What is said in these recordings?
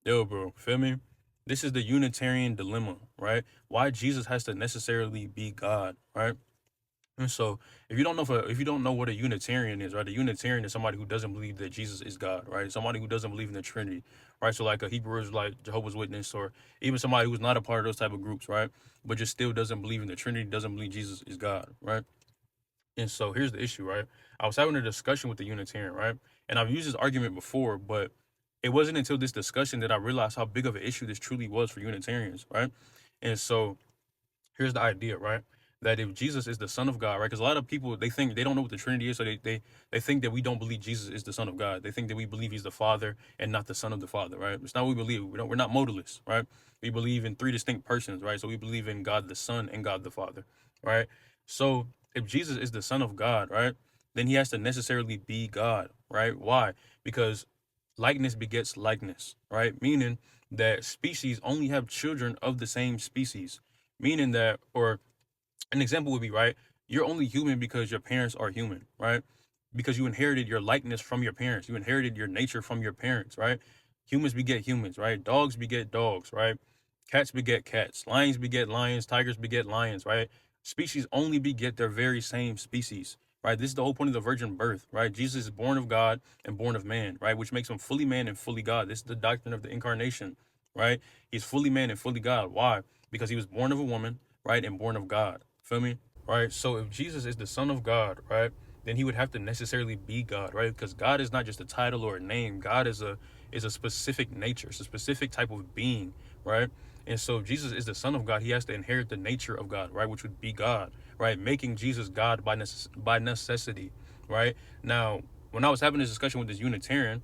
Yo, bro, feel me? This is the Unitarian dilemma, right? Why Jesus has to necessarily be God, right? And so, if you don't know what a Unitarian is, right? A Unitarian is somebody who doesn't believe that Jesus is God, right? Somebody who doesn't believe in the Trinity, right? So, like a Hebrew is like Jehovah's Witness, or even somebody who's not a part of those type of groups, right? But just still doesn't believe in the Trinity, doesn't believe Jesus is God, right? And so here's the issue, right? I was having a discussion with the Unitarian, right? And I've used this argument before, but it wasn't until this discussion that I realized how big of an issue this truly was for Unitarians, right? And so here's the idea, right? That if Jesus is the Son of God, right? Because a lot of people, they think they don't know what the Trinity is, so they think that we don't believe Jesus is the Son of God. They think that we believe he's the Father and not the Son of the Father, right? It's not what we believe. We're not modalists, right? We believe in three distinct persons, right? So we believe in God the Son and God the Father, right? So if Jesus is the Son of God, right, then he has to necessarily be God, right? Why? Because likeness begets likeness, right? Meaning that species only have children of the same species. Meaning that, or an example would be, right, you're only human because your parents are human, right? Because you inherited your likeness from your parents. You inherited your nature from your parents, right? Humans beget humans, right? Dogs beget dogs, right? Cats beget cats. Lions beget lions. Tigers beget lions, right? Species only beget their very same species, right? This is the whole point of the virgin birth, right? Jesus is born of God and born of man, right? Which makes him fully man and fully God. This is the doctrine of the incarnation, right? He's fully man and fully God. Why? Because he was born of a woman, right? And born of God. Feel me? Right? So if Jesus is the Son of God, right, then he would have to necessarily be God, right? Because God is not just a title or a name. God is a specific nature. It's a specific type of being, right? And so if Jesus is the Son of God, he has to inherit the nature of God, right? Which would be God, right? Making Jesus God by necessity, right? Now, when I was having this discussion with this Unitarian,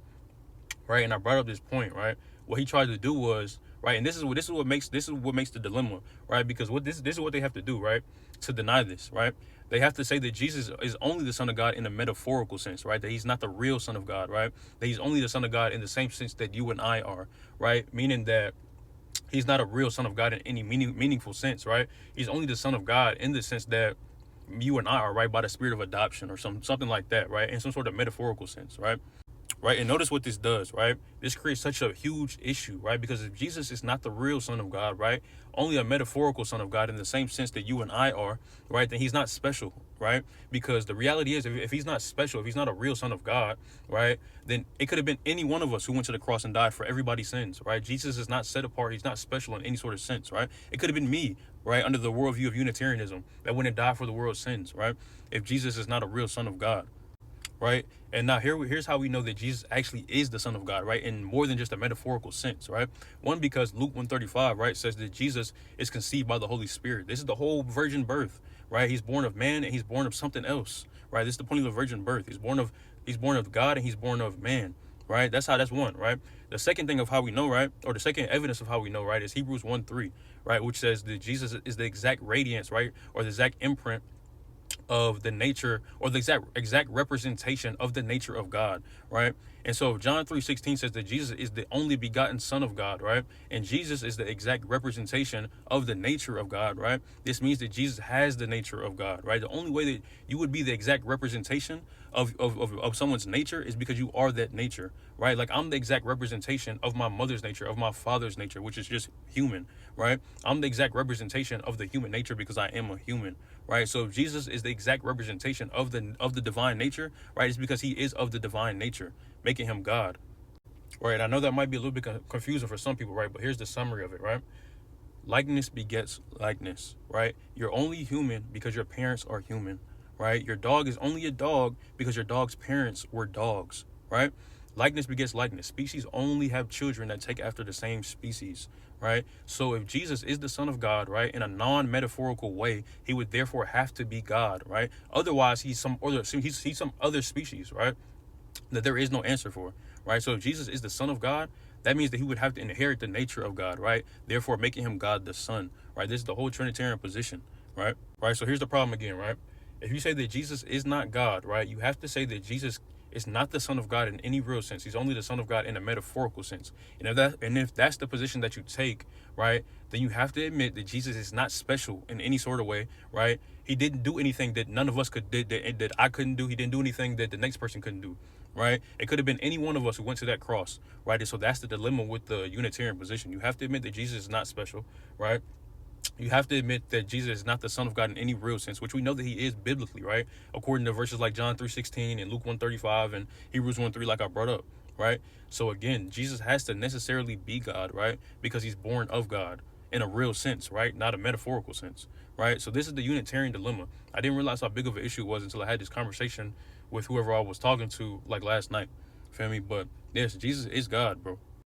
right, and I brought up this point, right, what he tried to do was, right, and this is what makes the dilemma, right, because this is what they have to do, right, to deny this, right. They have to say that Jesus is only the Son of God in a metaphorical sense, right, that he's not the real Son of God, right, that he's only the Son of God in the same sense that you and I are, right, meaning that he's not a real Son of God in any meaningful sense, right. He's only the Son of God in the sense that you and I are, right, by the spirit of adoption or something like that, right, in some sort of metaphorical sense, right. Right, and notice what this does, right? This creates such a huge issue, right? Because if Jesus is not the real Son of God, right, only a metaphorical Son of God in the same sense that you and I are, right, then he's not special, right? Because the reality is, if he's not special, if he's not a real Son of God, right, then it could have been any one of us who went to the cross and died for everybody's sins, right? Jesus is not set apart. He's not special in any sort of sense, right? It could have been me, right, under the worldview of Unitarianism that went and died for the world's sins, right? If Jesus is not a real Son of God, right? And now here's how we know that Jesus actually is the Son of God, right? In more than just a metaphorical sense, right? One, because Luke 135, right, says that Jesus is conceived by the Holy Spirit. This is the whole virgin birth, right? He's born of man and he's born of something else, right? This is the point of the virgin birth. He's born of God and he's born of man, right? That's one, right? The second thing of how we know, right, or the second evidence of how we know, right, is Hebrews 1:3, right, which says that Jesus is the exact radiance, right, or the exact imprint of the nature, or the exact representation of the nature of God, right? And so John 3:16 says that Jesus is the only begotten Son of God, right? And Jesus is the exact representation of the nature of God, right? This means that Jesus has the nature of God, right? The only way that you would be the exact representation of someone's nature is because you are that nature, right? Like I'm the exact representation of my mother's nature, of my father's nature, which is just human, right? I'm the exact representation of the human nature because I am a human, right? So if Jesus is the exact representation of the divine nature, right, it's because he is of the divine nature, making him God, right? I know that might be a little bit confusing for some people, right? But here's the summary of it, right? Likeness begets likeness, right? You're only human because your parents are human, right? Your dog is only a dog because your dog's parents were dogs, right? Likeness begets likeness. Species only have children that take after the same species, right? So if Jesus is the Son of God, right, in a non-metaphorical way, he would therefore have to be God, right? Otherwise, he's some other species, right, that there is no answer for, right? So if Jesus is the Son of God, that means that he would have to inherit the nature of God, right? Therefore, making him God the Son, right? This is the whole Trinitarian position, right? Right. So here's the problem again, right? If you say that Jesus is not God, right, you have to say that Jesus is not the Son of God in any real sense. He's only the Son of God in a metaphorical sense. And if that's the position that you take, right, then you have to admit that Jesus is not special in any sort of way, right? He didn't do anything that none of us could did that I couldn't do. He didn't do anything that the next person couldn't do, right? It could have been any one of us who went to that cross, right? And so that's the dilemma with the Unitarian position. You have to admit that Jesus is not special, right? You have to admit that Jesus is not the Son of God in any real sense, which we know that he is biblically, right? According to verses like John 3:16 and Luke 1:35 and Hebrews 1:3, like I brought up, right? So again, Jesus has to necessarily be God, right? Because he's born of God in a real sense, right? Not a metaphorical sense, right? So this is the Unitarian dilemma. I didn't realize how big of an issue it was until I had this conversation with whoever I was talking to like last night. Feel me? But yes, Jesus is God, bro.